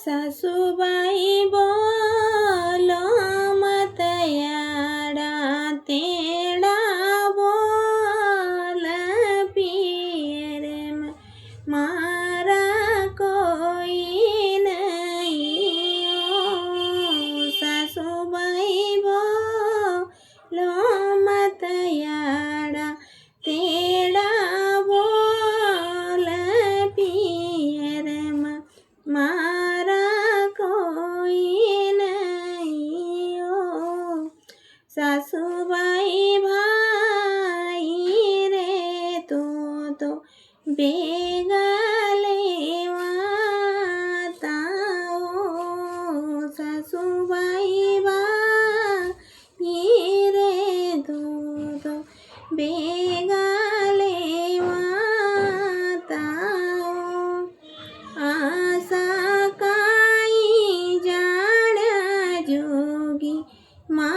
सासूबाई बोलो मत याड़ा तेड़ा बोल पियर में मारा कोई नहीं हो। सासूबाई बोलो मत याड़ा तेड़ा बोल पियर में मारा सासूबाई भाई रे तो बेगा लेवाता हो। सासूबाई भाई रे तो बेगा लेवाता हो। आशा काई जाण्या जोगी मा